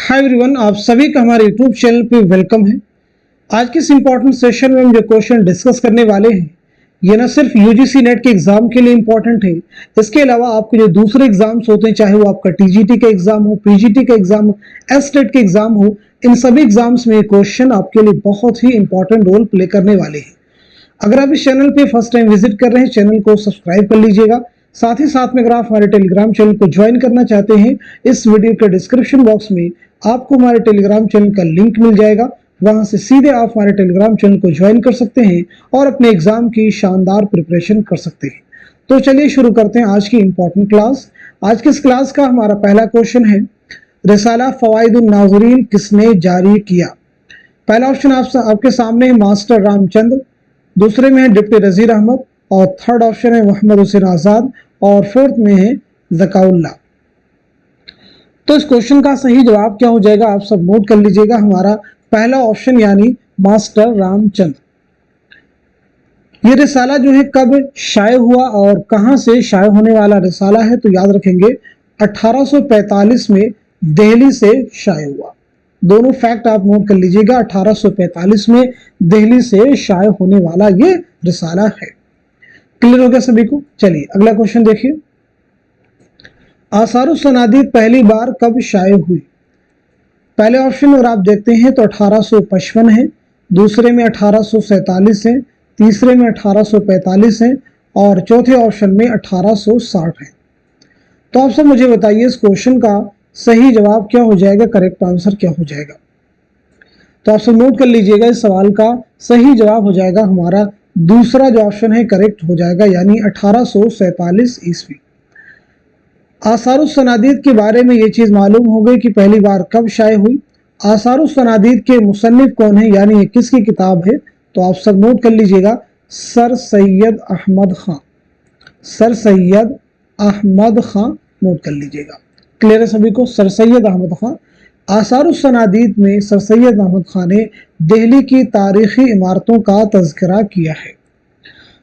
Hi everyone, आप सभी का हमारे यूट्यूब चैनल पे वेलकम है। आज के इस इम्पोर्टेंट सेशन में हम जो क्वेश्चन डिस्कस करने वाले हैं ये न सिर्फ यूजीसी नेट के एग्जाम के लिए इम्पोर्टेंट है, इसके अलावा आपके जो दूसरे एग्जाम्स होते हैं, चाहे वो आपका टीजीटी का एग्जाम हो, पीजीटी का एग्जाम हो, एसटेट के एग्जाम हो, इन सभी एग्जाम्स में क्वेश्चन आपके लिए बहुत ही इंपॉर्टेंट रोल प्ले करने वाले हैं। अगर आप इस चैनल पे फर्स्ट टाइम विजिट कर रहे हैं, चैनल को सब्सक्राइब कर लीजिएगा। साथ ही साथ में अगर आप हमारे टेलीग्राम चैनल को ज्वाइन करना चाहते हैं, इस वीडियो के डिस्क्रिप्शन बॉक्स में आपको हमारे टेलीग्राम चैनल का लिंक मिल जाएगा। वहां से सीधे आप हमारे टेलीग्राम चैनल को ज्वाइन कर सकते हैं और अपने एग्जाम की शानदार प्रिपरेशन कर सकते हैं। तो चलिए शुरू करते हैं आज की इंपॉर्टेंट क्लास। आज की इस क्लास का हमारा पहला क्वेश्चन है, रिसाला फवाइदुन नाज़रीन किसने जारी किया? पहला ऑप्शन आपके सामने है मास्टर रामचंद्र, दूसरे में है डिप्टी नज़ीर अहमद, और थर्ड ऑप्शन है मोहम्मद हुसैन आजाद, और फोर्थ में है ज़काउल्लाह। तो इस क्वेश्चन का सही जवाब क्या हो जाएगा, आप सब नोट कर लीजिएगा। हमारा पहला ऑप्शन यानी मास्टर रामचंद्र। ये रिसाला जो है कब शाये हुआ और कहां से शाये होने वाला रिसाला है, तो याद रखेंगे 1845 में दिल्ली से शाये हुआ। दोनों फैक्ट आप नोट कर लीजिएगा, 1845 में दिल्ली से शाये होने वाला ये रिसाला है। क्लियर हो गया सभी को? चलिए अगला क्वेश्चन देखिए, आसारुस सनादीद पहली बार कब शाये हुई? पहले ऑप्शन अगर आप देखते हैं तो 1855 है, दूसरे में 1847 है, तीसरे में 1845 है, और चौथे ऑप्शन में 1860 है। तो आप सब मुझे बताइए इस क्वेश्चन का सही जवाब क्या हो जाएगा, करेक्ट आंसर क्या हो जाएगा? तो आप सब नोट कर लीजिएगा, इस सवाल का सही जवाब हो जाएगा हमारा दूसरा जो ऑप्शन है करेक्ट हो जाएगा, यानी 1847 ईस्वी। आसारुस सनादीद के बारे में ये चीज मालूम हो गई कि पहली बार कब शाये हुई। आसारुस सनादीद के मुसन्निफ कौन है, यानी ये किसकी किताब है, तो आप सब नोट कर लीजिएगा, सर सैयद अहमद खां। सर सैयद अहमद खां नोट कर लीजिएगा। क्लियर है सभी को? सर सैयद अहमद खां। आसारुस सनादीद में सर सैयद अहमद खां ने दिल्ली की तारीखी इमारतों का तज़किरा किया है।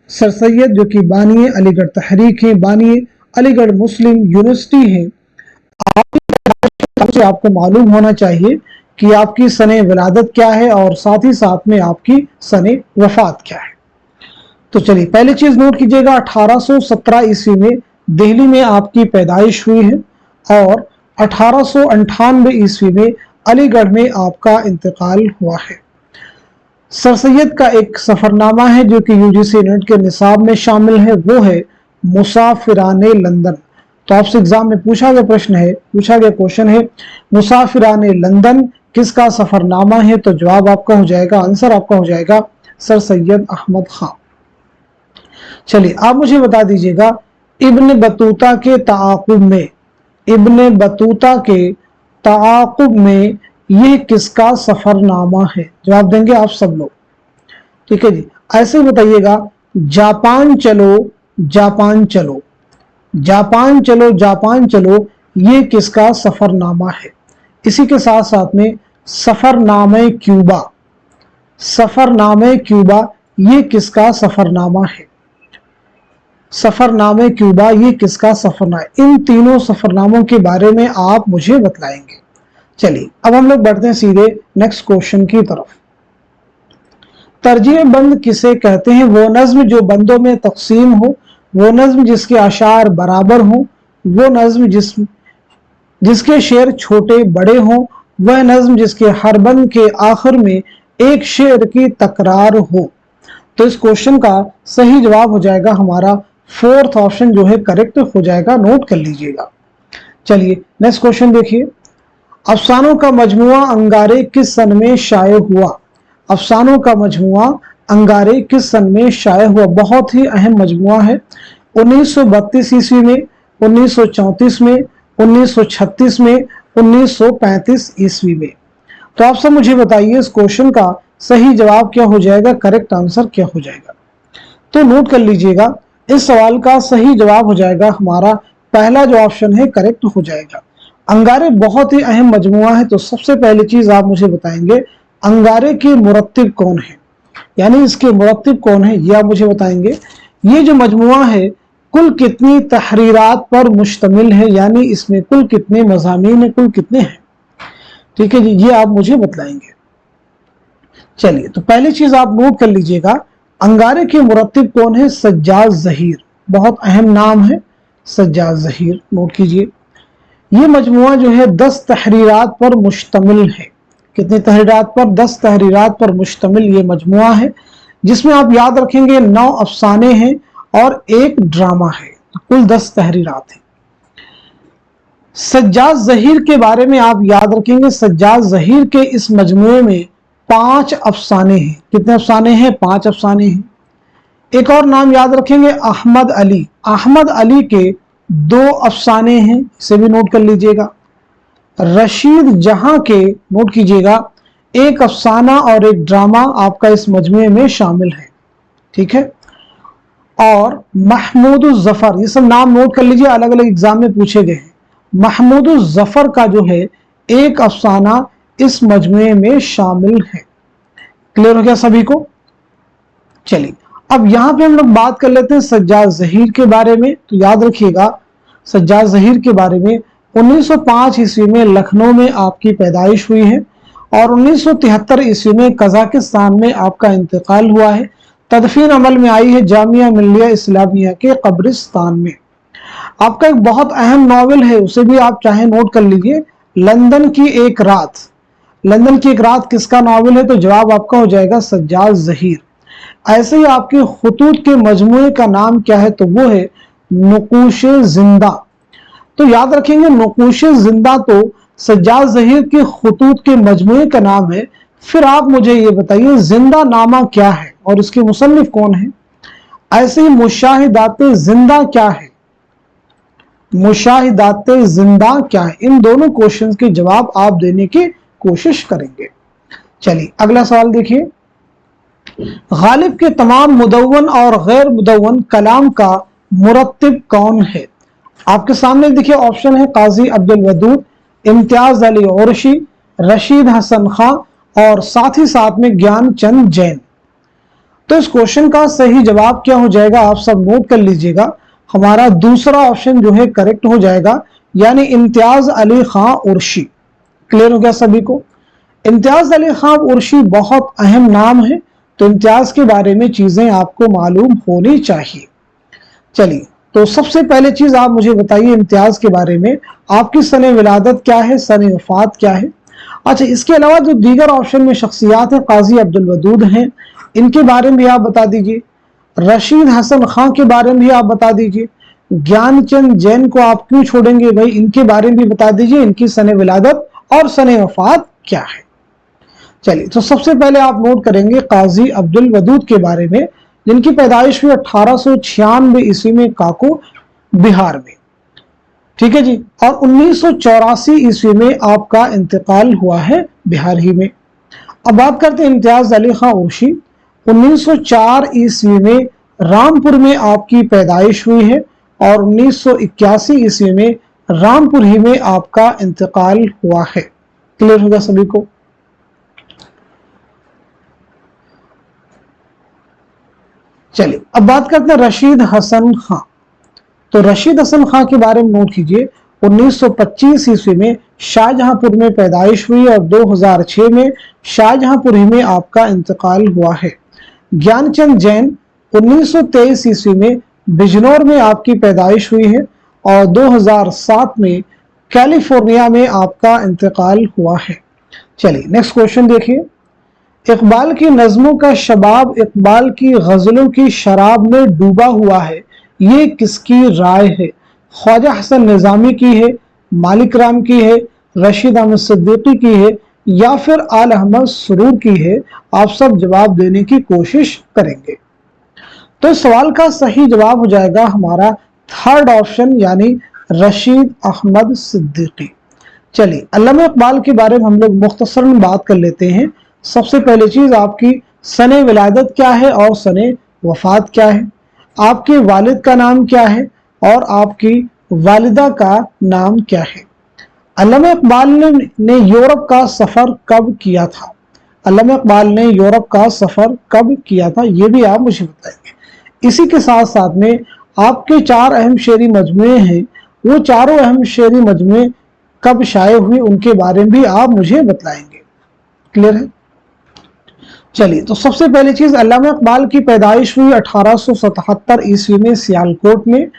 सर सैयद जो कि बानी अलीगढ़ तहरीक है, बानी अलीगढ़ मुस्लिम यूनिवर्सिटी है। आपको मालूम होना चाहिए कि आपकी सने विलादत क्या है और साथ ही साथ में आपकी सने वफात क्या है। तो चलिए पहली चीज नोट कीजिएगा, 1817 ईस्वी में दिल्ली में आपकी पैदाइश हुई है और 1898 ईस्वी में अलीगढ़ में आपका इंतकाल हुआ है। सर सैयद का एक सफरनामा है जो कि यूजीसी नेट के निसाब में शामिल है, वो है मुसाफिराने लंदन। तो आपसे एग्जाम में पूछा गया क्वेश्चन है मुसाफिराने लंदन किसका सफरनामा है, तो जवाब आपका हो जाएगा, आंसर आपका हो जाएगा सर सैयद अहमद खां। चलिए आप मुझे बता दीजिएगा, इब्न बतूता के ताक़ुब में, इब्न बतूता के ताक़ुब में यह किसका सफरनामा है? जवाब देंगे आप सब लोग, ठीक है जी। ऐसे बताइएगा, जापान चलो जापान चलो, जापान चलो जापान चलो, ये किसका सफरनामा है? इसी के साथ साथ में सफरनामे क्यूबा, सफरनामे क्यूबा, ये किसका सफरनामा है? सफरनामे क्यूबा, ये किसका सफरनामा है? इन तीनों सफरनामों के बारे में आप मुझे बतलाएंगे। चलिए अब हम लोग बढ़ते हैं सीधे नेक्स्ट क्वेश्चन की तरफ। तरजीह बंद किसे कहते हैं? वो नज्म जो बंदों में तकसीम हो, वो नज्म जिसके अशार बराबर हो, वो नज्म जिसके शेर छोटे बड़े हो, वह नज्म जिसके हर बंद के आखिर में एक शेर की तकरार हो। तो इस क्वेश्चन का सही जवाब हो जाएगा हमारा फोर्थ ऑप्शन जो है करेक्ट हो जाएगा, नोट कर लीजिएगा। चलिए नेक्स्ट क्वेश्चन देखिए, अफसानों का मजमुआ अंगारे किस सन में शाये हुआ? अफसानों का मजमुआ अंगारे किस सन में शाये हुआ? बहुत ही अहम मजमुआ है। 1932 ईस्वी में, 1934 में, 1936 में, 1935 ईस्वी में। तो आप सब मुझे बताइए इस क्वेश्चन का सही जवाब क्या हो जाएगा, करेक्ट आंसर क्या हो जाएगा? तो नोट कर लीजिएगा, इस सवाल का सही जवाब हो जाएगा हमारा पहला जो ऑप्शन है करेक्ट हो जाएगा। अंगारे बहुत ही अहम मजमुआ है। तो सबसे पहली चीज आप मुझे बताएंगे, अंगारे के मुरत्तिब कौन है, यानी इसके मुरत्तिब कौन है, ये आप मुझे बताएंगे। ये जो मजमुआ है कुल कितनी तहरीरात पर मुश्तमिल है, यानी इसमें कुल कितने मज़ामीन, कुल कितने हैं? ठीक है जी, ये आप मुझे बतलाएंगे। चलिए, तो पहली चीज आप नोट कर लीजिएगा, अंगारे के मुरत्तिब कौन है? सज्जाद ज़हीर, बहुत अहम नाम है सज्जाद ज़हीर, नोट कीजिए। ये मजमुआ जो है 10 तहरीरात पर मुश्तमिल है। कितनी तहरीरात पर? 10 तहरीरात पर मुश्तमिल ये मजमुआ है, जिसमें आप याद रखेंगे 9 अफसाने हैं और 1 ड्रामा है, तो कुल 10 तहरीरात हैं। सज्जाद ज़हीर के बारे में आप याद रखेंगे, सज्जाद ज़हीर के इस मजमुए में 5 अफसाने हैं। कितने अफसाने हैं? 5 अफसाने हैं। एक और नाम याद रखेंगे, अहमद अली। अहमद अली के 2 अफसाने हैं, इसे भी नोट कर लीजिएगा। रशीद जहां के, नोट कीजिएगा, 1 अफसाना और 1 ड्रामा आपका इस मजमुए में शामिल है, ठीक है। और महमूद जफर, ये सब नाम नोट कर लीजिए, अलग अलग एग्जाम में पूछे गए हैं। महमूद जफर का जो है 1 अफसाना इस मजमुए में शामिल है। क्लियर हो गया सभी को? चलिए, अब यहां पे हम लोग बात कर लेते हैं सज्जाद ज़हीर के बारे में। तो याद रखिएगा, सज्जाद ज़हीर के बारे में 1905 ईस्वी में लखनऊ में आपकी पैदाइश हुई है और 1973 ईस्वी में कजाकिस्तान में आपका इंतकाल हुआ है। तदफीन अमल में आई है जामिया मिल्लिया इस्लामिया के कब्रिस्तान में। आपका एक बहुत अहम नॉवेल है, उसे भी आप चाहे नोट कर लीजिए, लंदन की एक रात। लंदन की एक रात किसका नॉवेल है? तो जवाब आपका हो जाएगा सज्जाद ज़हीर। ऐसे ही आपके खुतूत के मजमूए का नाम क्या है? तो वो है नुकूशे जिंदा। तो याद रखेंगे, नुकूशे जिंदा तो सज्जाद ज़हीर के खुतूत के मजमूए का नाम है। फिर आप मुझे ये बताइए, जिंदा नामा क्या है और इसके मुसन्निफ कौन है? ऐसे ही मुशाहिदाते जिंदा क्या है? मुशाहिदाते जिंदा क्या है? इन दोनों क्वेश्चंस के जवाब आप देने की कोशिश करेंगे। चलिए, अगला सवाल देखिए, गालिब के तमाम मुदव्वन और गैर मुदव्वन कलाम का मुरत्तिब कौन है? आपके सामने देखिए ऑप्शन है, काजी अब्दुल वदूद, इम्तियाज अली औरशी, रशीद हसन खां और साथ ही साथ में ज्ञानचंद जैन। तो इस क्वेश्चन का सही जवाब क्या हो जाएगा? आप सब नोट कर लीजिएगा, हमारा दूसरा ऑप्शन जो है करेक्ट हो जाएगा, यानी इम्तियाज अली खां उर्शी। क्लियर हो गया सभी को? इम्तियाज अली खां उर्शी बहुत अहम नाम है, तो इम्तियाज के बारे में चीजें आपको मालूम होनी चाहिए। चलिए, तो सबसे पहले चीज आप मुझे बताइए इम्तियाज के बारे में, आपकी सने विलादत क्या है, सने वफात क्या है? अच्छा, इसके अलावा जो दीगर ऑप्शन में शख्सियात है, काजी अब्दुल वदूद हैं, इनके बारे में भी आप बता दीजिए। रशीद हसन खां के बारे में भी आप बता दीजिए। ज्ञानचंद जैन को आप क्यों छोड़ेंगे भाई? इनके बारे में भी बता दीजिए, इनकी सने विलादत और सने वफात क्या है। चलिए, तो सबसे पहले आप नोट करेंगे काजी अब्दुल वदूद के बारे में, जिनकी पैदाइश हुई 1896 ईस्वी में काको, बिहार में, ठीक है जी। और 1984 ईस्वी में आपका इंतकाल हुआ है बिहार ही में। अब बात करते हैं इम्तियाज अली खां उर्शी। 1904 ईस्वी में रामपुर में आपकी पैदाइश हुई है और 1981 ईस्वी में रामपुर ही में आपका इंतकाल हुआ है। क्लियर होगा सभी को? चलिए, अब बात करते हैं रशीद हसन खां। तो रशीद हसन खां के बारे में नोट कीजिए, 1925 ईस्वी में शाहजहांपुर में पैदाइश हुई और 2006 में शाहजहांपुर ही में आपका इंतकाल हुआ है। ज्ञानचंद जैन 1923 ईस्वी में बिजनौर में आपकी पैदाइश हुई है और 2007 में कैलिफोर्निया में आपका इंतकाल हुआ है। चलिए, नेक्स्ट क्वेश्चन देखिए, इकबाल की नज़मों का शबाब इकबाल की गजलों की शराब में डूबा हुआ है, ये किसकी राय है? ख्वाजा हसन निज़ामी की है, मालिक राम की है, रशीद अहमद सिद्दीकी की है या फिर आल अहमद सुरूर की है? आप सब जवाब देने की कोशिश करेंगे। तो इस सवाल का सही जवाब हो जाएगा हमारा थर्ड ऑप्शन, यानी रशीद अहमद सिद्दीकी। चलिए, अल्लामा इकबाल के बारे में हम लोग मुख्तसरन बात कर लेते हैं। सबसे पहली चीज, आपकी सने विलादत क्या है और सने वफात क्या है? आपके वालिद का नाम क्या है और आपकी वालिदा का नाम क्या है? अल्लामा इकबाल ने यूरोप का सफर कब किया था? अल्लामा इकबाल ने यूरोप का सफर कब किया था, ये भी आप मुझे बताएंगे। इसी के साथ साथ में आपके 4 अहम शेरी मजमुए हैं, वो चारों अहम शेरी मजमुए कब शाये हुई, उनके बारे में भी आप मुझे बतलाएंगे। क्लियर है? चलिए, तो सबसे पहली चीज, अल्लामा इकबाल की पैदाइश हुई 1877 ईस्वी में सियालकोट में,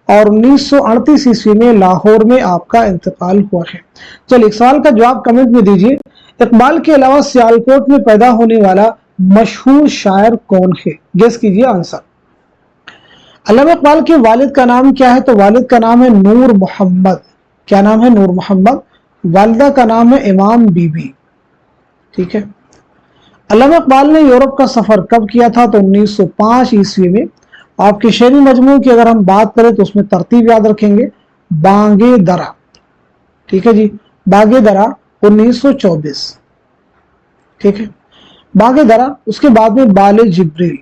और 1938 ईस्वी में लाहौर में आपका इंतकाल हुआ है। चलिए, एक सवाल का जवाब कमेंट में दीजिए, इकबाल के अलावा सियालकोट में पैदा होने वाला मशहूर शायर कौन है? गेस कीजिए आंसर। अल्लामा इकबाल के वालिद का नाम क्या है? तो वालिद का नाम है नूर मोहम्मद। क्या नाम है? नूर मोहम्मद। वालिदा का नाम है इमाम बीबी। ठीक है। अल्लामा इकबाल ने यूरोप का सफर कब किया था? तो 1905 ईस्वी में। आपके शेरी मजमू की अगर हम बात करें तो उसमें तरतीब याद रखेंगे, बांगे दरा। ठीक है जी, बांगे दरा 1924। ठीक है, बांगे दरा। उसके बाद में बाले जिब्रील,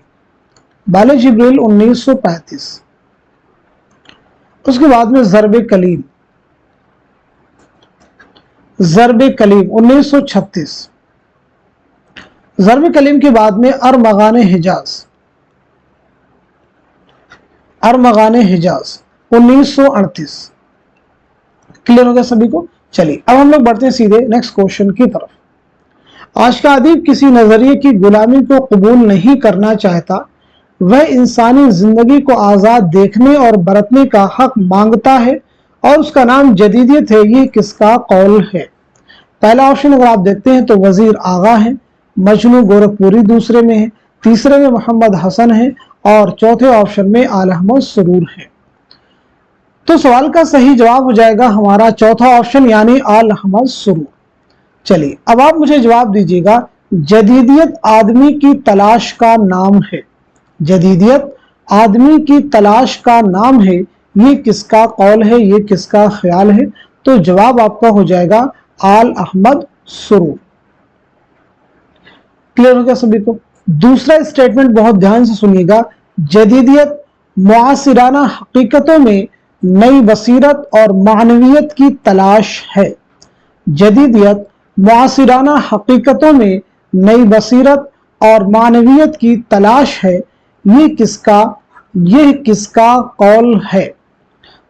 बाले जिब्रील 1935। उसके बाद में ज़रबे कलीम, ज़रबे कलीम 1936। ज़रबे कलीम के बाद में अरमगान हिजाज, अरमगान हिजाज 1938। क्लियर हो गया सभी को? चलिए, अब हम लोग बढ़ते हैं सीधे नेक्स्ट क्वेश्चन की तरफ। आज का अदीब किसी नजरिए की गुलामी को कबूल नहीं करना चाहता, वह इंसानी जिंदगी को आजाद देखने और बरतने का हक मांगता है और उसका नाम जदीदियत है। ये किसका कौल है? पहला ऑप्शन अगर आप देखते हैं तो वजीर आगा है, मजनू गोरखपुरी दूसरे में है, तीसरे में मोहम्मद हसन है, और चौथे ऑप्शन में आल अहमद सुरूर है। तो सवाल का सही जवाब हो जाएगा हमारा चौथा ऑप्शन, यानी आल अहमद सुरूर। चलिए, अब आप मुझे जवाब दीजिएगा, जदीदियत आदमी की तलाश का नाम है, जदीदियत आदमी की तलाश का नाम है, ये किसका कौल है, ये किसका ख्याल है? तो जवाब आपका हो जाएगा आल अहमद सुरूर। क्लियर हो गया सभी को? दूसरा स्टेटमेंट बहुत ध्यान से सुनिएगा, जदीदियत मुआसिराना हकीकतों में नई बसीरत और मानवियत की तलाश है। जदीदियत मुआसिराना हकीकतों में नई बसीरत और मानवियत की तलाश है, ये किसका कौल है?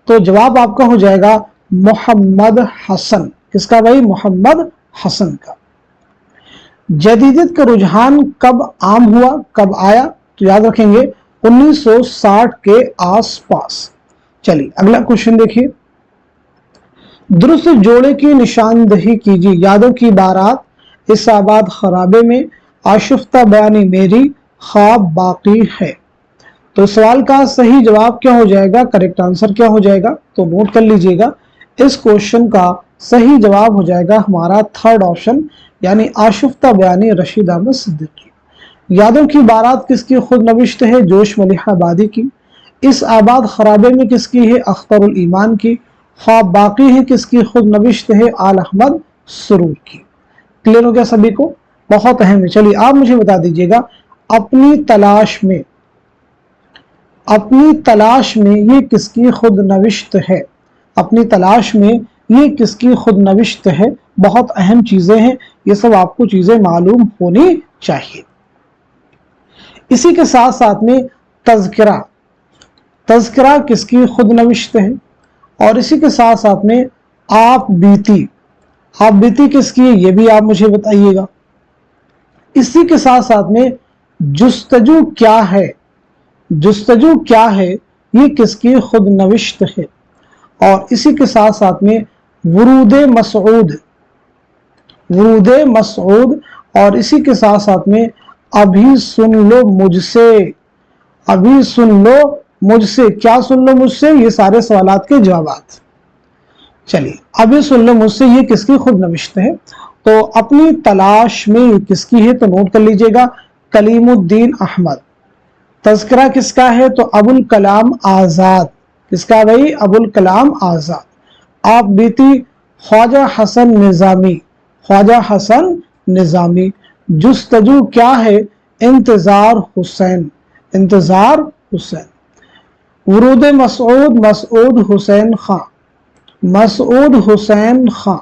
तो जवाब आपका हो जाएगा मोहम्मद हसन। किसका भाई? मोहम्मद हसन का। जदीदियत का रुझान कब आम हुआ, कब आया? तो याद रखेंगे 1960 के आसपास। चलिए, अगला क्वेश्चन देखिए, दुरुस्त जोड़े की निशानदही कीजिए। यादों की बारात, इस आबाद खराबे में, आशिफ्ता बयानी मेरी, ख्वाब बाकी है। तो सवाल का सही जवाब क्या हो जाएगा, करेक्ट आंसर क्या हो जाएगा? तो नोट कर लीजिएगा, इस क्वेश्चन का सही जवाब हो जाएगा हमारा थर्ड ऑप्शन, यानी आशिफ्ता बयानी रशीद अहमद सिद्दीकी। यादों की बारात किसकी खुद नविश्त है? जोश मलिहा आबादी की। इस आबाद खराबे में किसकी है? अख्तरुल ईमान की। ख्वाब बाकी है किसकी खुद नविश्त है? आल अहमद सुरूर की। क्लियर हो गया सभी को? बहुत अहम है। चलिए, आप मुझे बता दीजिएगा, अपनी तलाश में, अपनी तलाश में ये किसकी खुद नविश्त है? अपनी तलाश में ये किसकी खुद नविश्त है? बहुत अहम चीजें हैं, ये सब आपको चीजें मालूम होनी चाहिए। इसी के साथ साथ में तज़किरा, तज़किरा किसकी खुद नविश्त है? और इसी के साथ साथ में आप बीती, आप बीती किसकी है? ये भी आप मुझे बताइएगा। इसी के साथ साथ में जुस्तजू क्या है, जुस्तजू क्या है, ये किसकी खुद नविश्त है? और इसी के साथ साथ में वरूदे मसऊद, वरूदे मसऊद, और इसी के साथ साथ में अभी सुन लो मुझसे, अभी सुन लो मुझसे। क्या सुन लो मुझसे? ये सारे सवालात के जवाबात। चलिए, अभी सुन लो मुझसे ये किसकी खुद नविश्त है? तो अपनी तलाश में ये किसकी है? तो नोट कर लीजिएगा, कलीमुद्दीन अहमद। तज़किरा किसका है? तो अबुल कलाम आजाद। किसका भाई? अबुल कलाम आजाद। आप बीती ख्वाजा हसन निजामी, ख्वाजा हसन निजामी। जुस्तजू क्या है? इंतजार हुसैन, इंतजार हुसैन। वरूद मसऊद, मसऊद हुसैन खां, मसऊद हुसैन खां।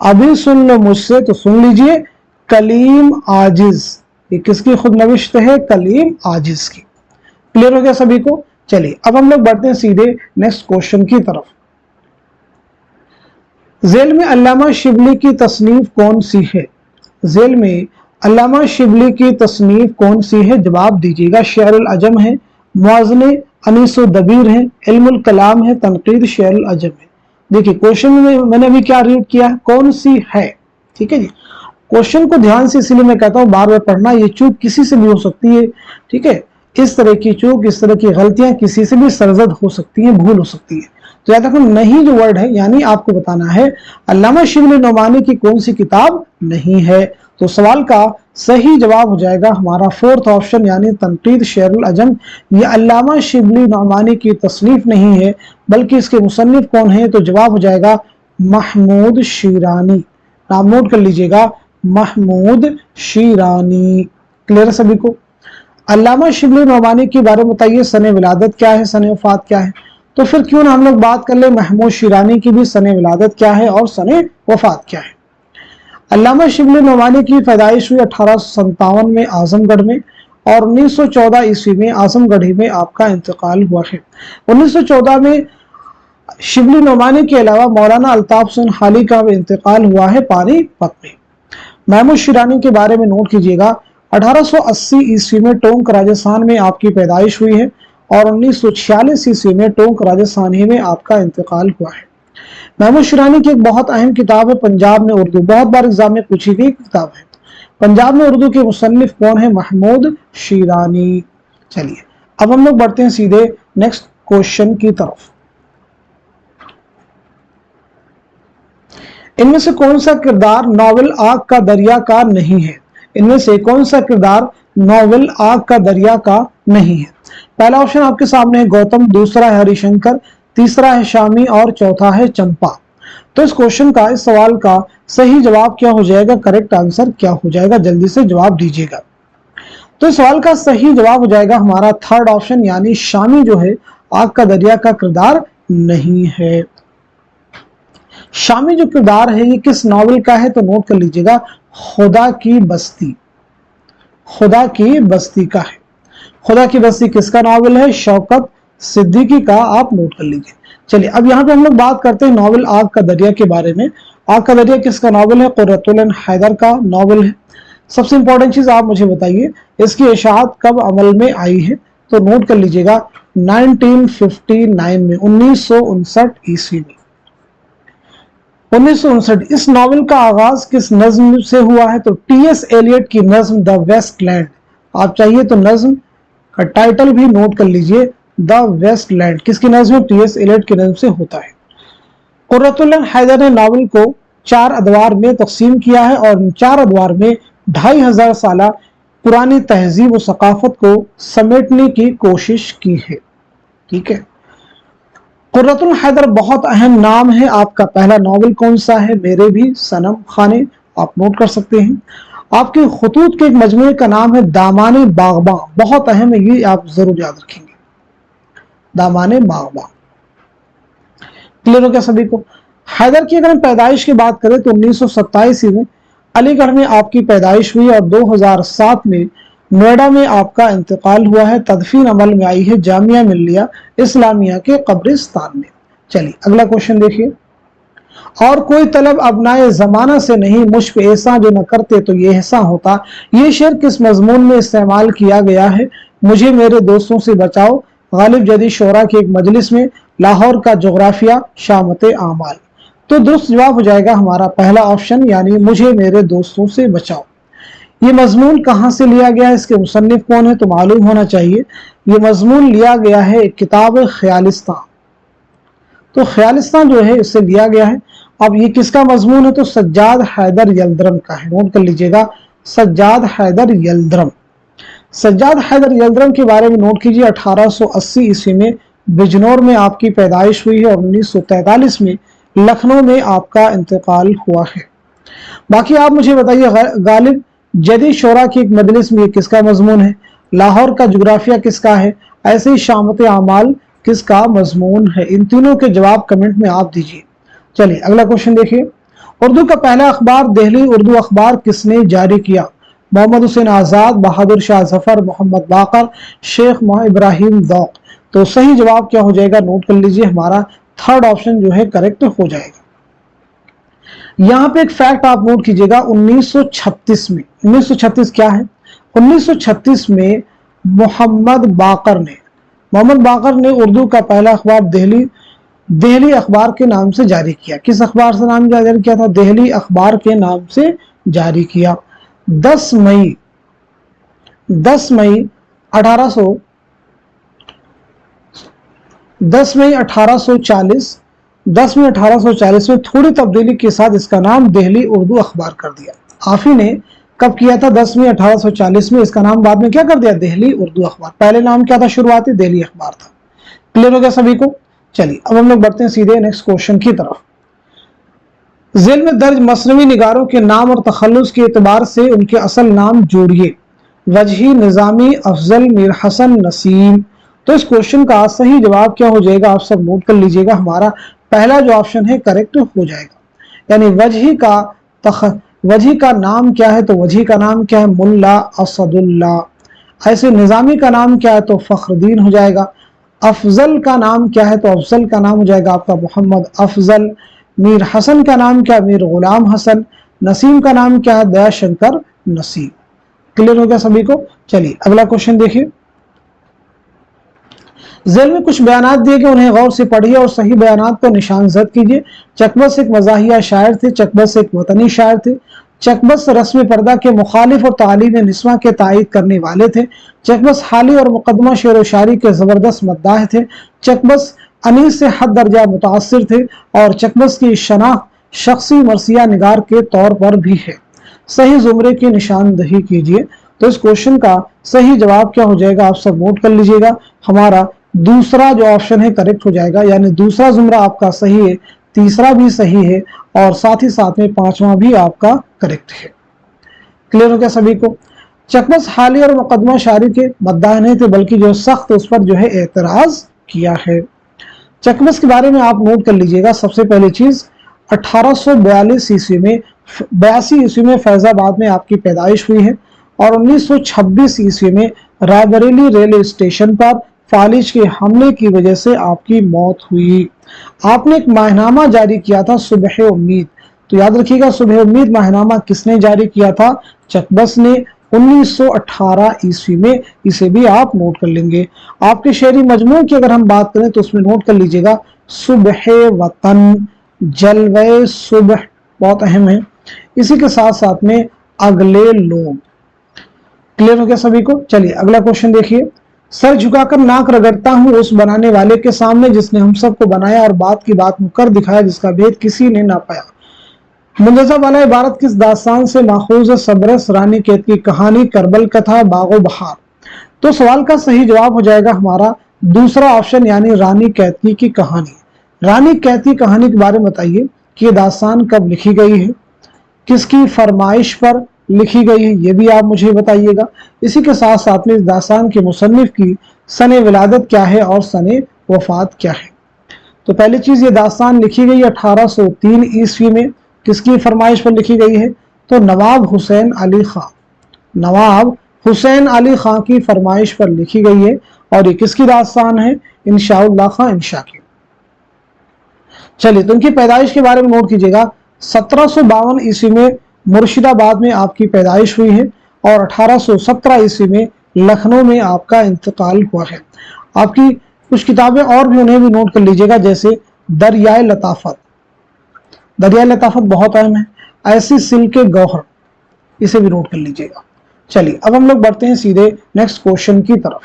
अभी सुन लो मुझसे, तो सुन लीजिए, कलीम आजिज। ये किसकी खुद नविश्त है? कलीम आजिज की। क्लियर हो गया सभी को? चलिए, अब हम लोग बढ़ते हैं सीधे नेक्स्ट क्वेश्चन की तरफ। ज़ेल में अल्लामा शिबली की तसनीफ कौन सी है? ज़ेल में अल्लामा शिबली की तसनीफ कौन सी है? जवाब दीजिएगा। शेरुल अजम है, मुआज़ने अनीसो दबीर है, इल्मुल कलाम है, तनकीद शेरुल अजम है। देखिए क्वेश्चन में मैंने अभी क्या रीड किया है, कौन सी है, ठीक है जी। क्वेश्चन को ध्यान से इसलिए मैं कहता हूँ बार बार पढ़ना, ये चूक किसी से भी हो सकती है, ठीक है। इस तरह की चूक, इस तरह की गलतियां किसी से भी सरजद हो सकती हैं, भूल हो सकती है। तो याद रखो नहीं जो वर्ड है, यानी आपको बताना है अल्लामा शिबली नोमानी की कौन सी किताब नहीं है। तो सवाल का सही जवाब हो जाएगा हमारा फोर्थ ऑप्शन, यानी तनकीद शेरुल अजम। ये अल्लामा शिबली नोमानी की तसनीफ नहीं है, बल्कि इसके मुसन्निफ कौन है? तो जवाब हो जाएगा महमूद शीरानी। नाम नोट कर लीजिएगा, महमूद शीरानी। क्लियर है सभी को? अल्लामा शिबली नोमानी के बारे में बताइए, सने विलादत क्या है, सने वफात क्या है? तो फिर क्यों ना हम लोग बात कर ले महमूद शीरानी की भी, सने विलादत क्या है और सने वफात क्या है। अल्लामा शिबली नोमानी की पैदाइश हुई 1857 में आजमगढ़ में, और 1914 ईस्वी में आजमगढ़ में आपका इंतकाल हुआ है। 1914 में शिबली नोमानी के अलावा मौलाना अल्ताफ हुसैन हाली का भी इंतकाल हुआ है पानीपत में। महमूद शीरानी के बारे में नोट कीजिएगा, 1880 ईस्वी में टोंक राजस्थान में आपकी पैदाइश हुई है, और 1946 ईस्वी में टोंक राजस्थान ही में आपका इंतकाल हुआ है। महमूद शीरानी की एक बहुत अहम किताब है पंजाब में उर्दू, बहुत बार एग्जाम में पूछी गई किताब है। पंजाब में उर्दू के मुसन्निफ कौन है? महमूद शीरानी। चलिए अब हम लोग बढ़ते हैं सीधे नेक्स्ट क्वेश्चन की तरफ। इनमें से कौन सा किरदार नॉवेल आग का दरिया का नहीं है? इनमें से कौन सा किरदार नॉवेल आग का दरिया का नहीं है? पहला ऑप्शन आपके सामने है गौतम, दूसरा है हरिशंकर, तीसरा है शामी और चौथा है चंपा। तो इस क्वेश्चन का, इस सवाल का सही जवाब क्या हो जाएगा, करेक्ट आंसर क्या हो जाएगा, जल्दी से जवाब दीजिएगा। तो इस सवाल का सही जवाब हो जाएगा हमारा थर्ड ऑप्शन, यानी शामी जो है आग का दरिया का किरदार नहीं है। शामी जो किरदार है ये किस नॉवेल का है? तो नोट कर लीजिएगा, खुदा की बस्ती। खुदा की बस्ती का है। खुदा की बस्ती किसका नॉवेल है? शौकत सिद्दीकी का, आप नोट कर लीजिए। चलिए अब यहाँ पे हम लोग बात करते हैं नॉवेल आग का दरिया के बारे में। आग का दरिया किसका नॉवेल है? कुर्रतुल हैदर का नॉवेल है। सबसे इंपॉर्टेंट चीज आप मुझे बताइए, इसकी इशाअत कब अमल में आई है? तो नोट कर लीजिएगा 1959 में, 1959 ईस्वी में, 1959। इस नॉवेल का आगाज किस नज्म से हुआ है? तो टी.एस. एलियट की नज्म द वेस्टलैंड। आप चाहिए तो नज्म का टाइटल भी नोट कर लीजिए, द वेस्टलैंड। किसकी नज्म? टी.एस. एलियट की नज्म से होता है। कुर्रतुल हैदर ने नॉवेल को 4 अदवार में तकसीम किया है, और इन 4 अदवार में 2500 साल पुरानी तहजीब और सकाफत को समेटने की कोशिश की है। ठीक है, कुर्रतुल हैदर बहुत अहम नाम है। आपका पहला नॉवेल कौन सा है? मेरे भी सनम खाने, आप नोट कर सकते हैं। आपके खुतूत के एक मजमूए का नाम है दामाने बागबां, बहुत अहम है, ये आप जरूर याद रखेंगे, दामाने बागबां। क्लियर हो गया सभी को? हैदर की अगर हम पैदाइश की बात करें तो 1927 में अलीगढ़ में आपकी पैदाइश हुई, और 2007 में नोएडा में आपका इंतकाल हुआ है। तदफीन अमल में आई है जामिया मिल्लिया इस्लामिया के कब्रिस्तान में। चलिए अगला क्वेश्चन देखिए। और कोई तलब अबनाए जमाना से नहीं, मुझ पे ऐसा जो न करते तो ये ऐसा होता। ये शेर किस मजमून में इस्तेमाल किया गया है? मुझे मेरे दोस्तों से बचाओ, गालिब जदीद शोरा की एक मजलिस में, लाहौर का जोग्राफिया, शामत आमाल। तो दुरुस्त जवाब हो जाएगा हमारा पहला ऑप्शन, यानी मुझे मेरे दोस्तों से बचाओ। ये मजमून कहाँ से लिया गया है, इसके मुसन्निफ कौन है? तो मालूम होना चाहिए। ये मजमून लिया गया है एक किताब ख्यालिस्तान। तो ख्यालिस्तान जो है इससे लिया गया है। अब ये किसका मजमून है? तो सज्जाद हैदर यल्दरम का है। नोट कर लीजिएगा, सज्जाद हैदर यल्दरम। सज्जाद हैदर यल्दरम के बारे में नोट कीजिए, 1880 ईस्वी में बिजनौर में आपकी पैदाइश हुई है, और 1943 में लखनऊ में आपका इंतकाल हुआ है। बाकी आप मुझे बताइए, गालिब जदीद शोरा की एक मजलिस में किसका मजमून है? लाहौर का जोग्राफिया किसका है? ऐसे ही शामत आमाल किसका मजमून है? इन तीनों के जवाब कमेंट में आप दीजिए। चलिए अगला क्वेश्चन देखिए। उर्दू का पहला अखबार दिल्ली उर्दू अखबार किसने जारी किया? मोहम्मद हुसैन आजाद, बहादुर शाह जफर, मोहम्मद बाकर, शेख इब्राहिम दौक। तो सही जवाब क्या हो जाएगा? नोट कर लीजिए, हमारा थर्ड ऑप्शन जो है करेक्ट हो जाएगा। यहाँ पे एक फैक्ट आप नोट कीजिएगा, 1936 में, 1936 क्या है, 1936 में मोहम्मद बाकर ने उर्दू का पहला अखबार दहली अखबार के नाम से जारी किया। किस अखबार से नाम जारी किया था? दहली अखबार के नाम से जारी किया। 10 मई 1840 में थोड़ी तब्दीली के साथ इसका नाम दहली उर्दू अखबार कर दिया। आफी ने कब किया था? 10 मई 1840 में। इसका नाम बाद में क्या कर दिया? दहली उर्दू अखबार। पहले नाम क्या था शुरुआती? दहली अखबार था। क्लियर हो गया सभी को? चलिए अब हम लोग बढ़ते हैं सीधे नेक्स्ट क्वेश्चन की तरफ। जेल में दर्ज मसनवी निगारों के नाम और तखल्लुस के एतबार से उनके असल नाम जोड़िए। वजही, निजामी, अफजल, मीर हसन, नसीम। तो इस क्वेश्चन का सही जवाब क्या हो जाएगा? आप सब नोट कर लीजिएगा। हमारा पहला जो ऑप्शन है करेक्ट हो जाएगा, यानी वजही का नाम क्या है? तो वजही का नाम क्या है? मुल्ला असदुल्ला। ऐसे निजामी का नाम क्या है? तो फखरुद्दीन हो जाएगा। अफजल का नाम क्या है? तो अफजल का नाम हो जाएगा आपका मोहम्मद अफजल। मीर हसन का नाम क्या है? मीर गुलाम हसन। नसीम का नाम क्या है? दयाशंकर नसीम। क्लियर हो गया सभी को? चलिए अगला क्वेश्चन देखिए। जेल में कुछ बयानात दिए गए, उन्हें गौर से पढ़िए और सही बयानात को निशानजद कीजिए। चकबस एक मज़ाहिया शायर थे। चकबस एक वतनी शायर थे। चकबस रस्म पर्दा के मुखालिफ और तालीम निस्वा के तायद करने वाले थे। चकबस हाली और मुकदमा शेर व शायरी के ज़बरदस्त मद्दाह थे। चकबस अनीस से हद दर्जा मुतासिर थे और चकबस की शनाख्त शख्सी मरसिया निगार के तौर पर भी है। सही जुमरे की निशानदही कीजिए। तो इस क्वेश्चन का सही जवाब क्या हो जाएगा? आप सब नोट कर लीजिएगा। हमारा दूसरा जो ऑप्शन है करेक्ट हो जाएगा, यानी दूसरा जुमरा आपका सही है, तीसरा भी सही है और साथ ही साथ में पांचवा भी आपका करेक्ट है। क्लियर हो गया सभी को? चकबस हाली और मुकदमा शायरी के मद्दाह नहीं थे, बल्कि जो सख्त उस पर जो है एतराज किया है। चकबस के बारे में आप नोट कर लीजिएगा। सबसे पहली चीज 1842 ईस्वी में 82 ईस्वी में फैजाबाद में आपकी पैदाइश हुई है और 1926 ईस्वी में रायबरेली रेलवे स्टेशन पर फालिज के हमले की वजह से आपकी मौत हुई। आपने एक माहनामा जारी किया था, सुबह उम्मीद। तो याद रखिएगा, सुबह उम्मीद माहनामा किसने जारी किया था? चकबस ने 1918 ईस्वी में। इसे भी आप नोट कर लेंगे। आपके शेरी मजमू की अगर हम बात करें तो उसमें नोट कर लीजिएगा, सुबह वतन, जलवे सुबह बहुत अहम है। इसी के साथ साथ में अगले लोग। क्लियर हो गया सभी को? चलिए अगला क्वेश्चन देखिए। सर झुकाकर नाक रगड़ता हूं उस बनाने वाले के सामने जिसने हम सबको बनाया और बात की बात मुकर दिखाया, जिसका भेद किसी ने ना पाया। मुंतज़ा वाला इबारत किस दास्तान से माखूज है? सबरस, रानी कैद की कहानी, करबल कथा, बागो बहार। तो सवाल का सही जवाब हो जाएगा हमारा दूसरा ऑप्शन, यानी रानी कैद की कहानी। रानी कैद की कहानी के बारे में बताइए कि ये दास्तान कब लिखी गई है, किसकी फरमाइश पर लिखी गई है, ये भी आप मुझे बताइएगा। इसी के साथ साथ में इस दास्तान के मुसन्निफ की सने विलादत क्या है और सने वफात क्या है। तो पहली चीज, ये दास्तान लिखी गई 1803 ईस्वी में। किसकी फरमाइश पर लिखी गई है? तो नवाब हुसैन अली खां की फरमाइश पर लिखी गई है। और ये किसकी दास्तान है? इंशाउल्लाह खां इंशा की। चलिए तो उनकी पैदाइश के बारे में नोट कीजिएगा। 1752 ईस्वी में मुर्शिदाबाद में आपकी पैदाइश हुई है और 1817 ईस्वी में लखनऊ में आपका इंतकाल हुआ है। आपकी कुछ किताबें और भी, उन्हें भी नोट कर लीजिएगा, जैसे दरियाए लताफत बहुत अहम है। ऐसी सिल के गौहर, इसे भी नोट कर लीजिएगा। चलिए अब हम लोग बढ़ते हैं सीधे नेक्स्ट क्वेश्चन की तरफ।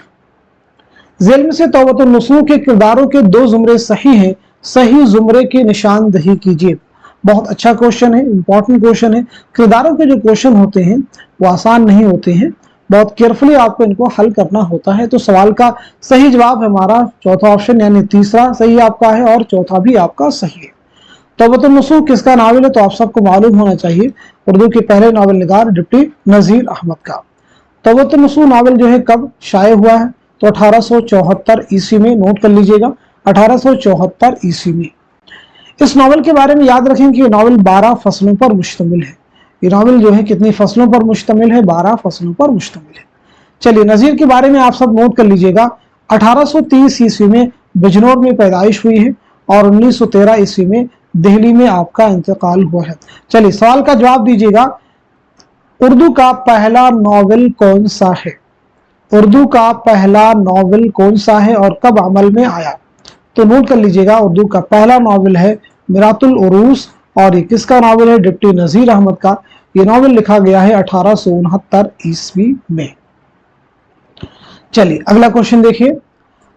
जेल में से तौबतुन नसूह के किरदारों के 2 जुमरे सही हैं, सही जुमरे की निशानदही कीजिए। बहुत अच्छा क्वेश्चन है, इंपॉर्टेंट क्वेश्चन है। किरदारों के जो क्वेश्चन होते हैं वो आसान नहीं होते हैं, बहुत केयरफुली आपको इनको हल करना होता है। तो सवाल का सही जवाब हमारा चौथा ऑप्शन, यानी तीसरा सही आपका है और चौथा भी आपका सही है। तौबतुन नसूह किसका नावल है? तो आप सबको मालूम होना चाहिए, उर्दू के पहले नावल निगार डिप्टी नजीर अहमद का। तौबतुन नसूह नावल जो है कब शाये हुआ है? तो 1874 ईस्वी में। नोट कर लीजिएगा, 1874 ईस्वी में। इस नावल के बारे में याद रखें कि ये नावल 12 फसलों पर मुश्तमिल है। ये नावल जो है कितनी फसलों पर मुश्तमिल है? 12 फसलों पर मुश्तमिल है। चलिए नजीर के बारे में आप सब नोट कर लीजिएगा। 1830 ईस्वी में बिजनौर में पैदाइश हुई है और 1913 ईस्वी में دہلی में आपका इंतकाल हुआ है। चलिए सवाल का जवाब दीजिएगा, उर्दू का पहला नॉवेल कौन सा है? उर्दू का पहला नॉवेल कौन सा है और कब अमल में आया? तो नोट कर लीजिएगा, उर्दू का पहला नॉवेल है मिरातुल उरूस और ये किसका नॉवेल है? डिप्टी नजीर अहमद का। ये नॉवेल लिखा गया है 1869 ईस्वी में। चलिए अगला क्वेश्चन देखिए,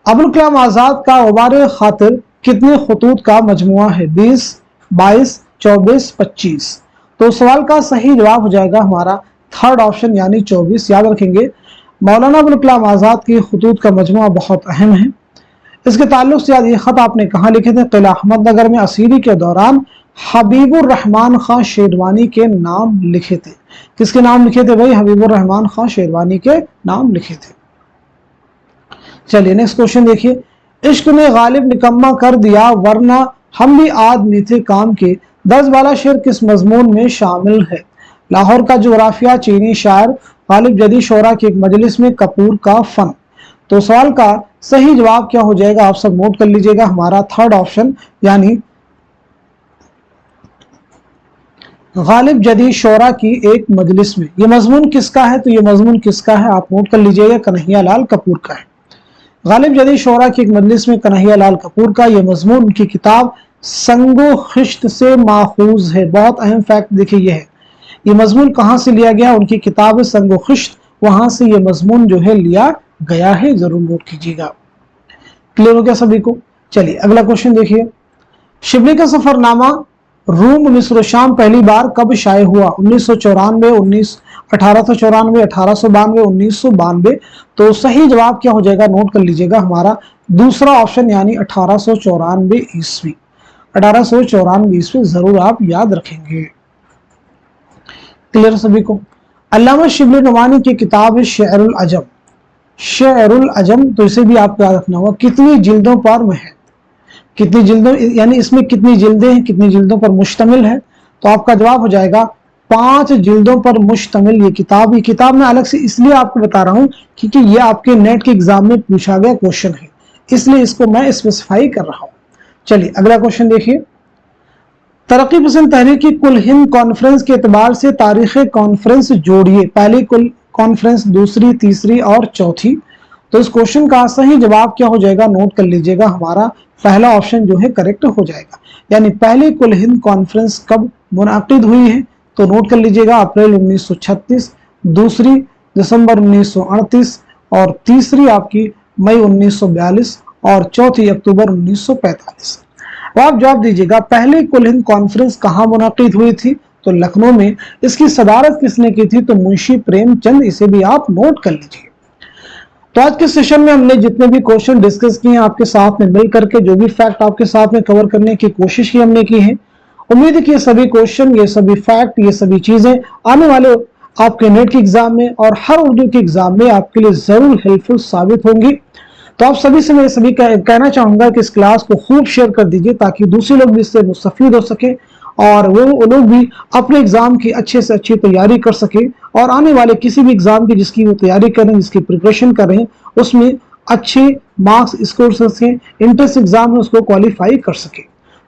अबुल कलाम आजाद का वबार खातिर कितने खतूत का मजमुआ है? 20, 22, 24, 25। तो सवाल का सही जवाब हो जाएगा हमारा थर्ड ऑप्शन यानी 24। याद रखेंगे, मौलाना अबुल कलाम आजाद की खतूत का मजमुआ बहुत अहम है। इसके ताल्लुक से ये खत आपने कहाँ लिखे थे? किला अहमदनगर में असीरी के दौरान हबीबुर रहमान खां शेरवानी के नाम लिखे थे। किसके नाम लिखे थे भाई? हबीबुर रहमान खां शेरवानी के नाम लिखे थे। चलिए नेक्स्ट क्वेश्चन देखिए, इश्क ने गालिब निकम्मा कर दिया वरना हम भी आदमी थे काम के, 10 वाला शेर किस मजमून में शामिल है? लाहौर का जोग्राफिया, चीनी शायर, गालिब जदी शोरा की एक मजलिस में, कपूर का फन। तो सवाल का सही जवाब क्या हो जाएगा? आप सब नोट कर लीजिएगा, हमारा थर्ड ऑप्शन यानी गालिब जदी शोरा की एक मजलिस में। ये मजमून किसका है? तो ये मजमून किसका है आप नोट कर लीजिएगा, कन्हैया लाल कपूर का है। गालिब जदी शोरा की एक मजलिस में कन्हैया लाल कपूर का। ये मजमून उनकी किताब संगो खिश्त से माखूज है। बहुत अहम फैक्ट देखिए ये है, ये मजमून कहाँ से लिया गया? उनकी किताब संगो खिश्त, वहां से ये मजमून जो है लिया गया है, जरूर नोट कीजिएगा। क्लियर हो गया सभी को? चलिए अगला क्वेश्चन देखिए, शिबली का सफरनामा रूम मिस्र शाम पहली बार कब शाये हुआ? 1994, 1894, 1892, 1992। तो सही जवाब क्या हो जाएगा? नोट कर लीजिएगा, हमारा दूसरा ऑप्शन यानी 1894 ईस्वी। 1894 ईस्वी जरूर आप याद रखेंगे। क्लियर सभी को? अल्लामा शिबली नुमानी की किताब है शेरुल अजम। शेरुल अजम, तो इसे भी आपको याद रखना होगा। कितनी जिल्दों पर में है? कितनी जिल्दों यानी इसमें कितनी जिल्दें हैं, कितनी जिल्दों पर मुश्तमिल है? तो आपका जवाब हो जाएगा 5 जिल्दों पर मुश्तमिल ये किताब। ये किताब मैं अलग से इसलिए आपको बता रहा हूं क्योंकि ये आपके नेट के एग्जाम में पूछा गया क्वेश्चन है, इसलिए इसको मैं स्पेसिफाई कर रहा हूं। चलिए अगला क्वेश्चन देखिए, तरक्की पसंद तहरीक की कुल हिंद कॉन्फ्रेंस के एतबार से तारीख कॉन्फ्रेंस जोड़िए, पहली कुल कॉन्फ्रेंस, दूसरी, तीसरी और चौथी। तो इस क्वेश्चन का सही जवाब क्या हो जाएगा? नोट कर लीजिएगा, हमारा पहला ऑप्शन जो है करेक्ट हो जाएगा। यानी पहली कुल हिंद कॉन्फ्रेंस कब मुनाकिद हुई है? तो नोट कर लीजिएगा, अप्रैल 1936, दूसरी दिसंबर 1938 और तीसरी आपकी मई 1942 और चौथी अक्टूबर 1945। आप जवाब दीजिएगा, पहली कुल हिंद कॉन्फ्रेंस कहाँ मुनाकिद हुई थी? तो लखनऊ में। इसकी सदारत किसने की थी? तो मुंशी प्रेमचंद। इसे भी आप नोट कर लीजिए। तो आज के सेशन में हमने जितने भी क्वेश्चन डिस्कस किए हैं आपके साथ में मिल करके, जो भी फैक्ट आपके साथ में कवर करने की कोशिश की हमने की है, उम्मीद है कि ये सभी क्वेश्चन, ये सभी फैक्ट, ये सभी चीजें आने वाले आपके नेट के एग्जाम में और हर उर्दू के एग्जाम में आपके लिए जरूर हेल्पफुल साबित होंगी। तो आप सभी से मैं सभी कहना चाहूंगा कि इस क्लास को खूब शेयर कर दीजिए ताकि दूसरे लोग भी इससे मुस्तफीद हो सके और वो लोग भी अपने एग्जाम की अच्छे से अच्छी तैयारी कर सके और आने वाले किसी भी एग्जाम की जिसकी वो तैयारी कर रहे हैं, जिसकी प्रिपरेशन कर रहे हैं, उसमें अच्छे मार्क्स स्कोर कर सकें, इंट्रेंस एग्जाम में उसको क्वालिफाई कर सके।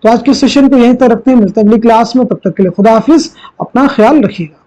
तो आज के सेशन को यहीं तक रखते हैं, मिलते हैं अगली क्लास में। तब तक के लिए खुदा हाफिज, अपना ख्याल रखिएगा।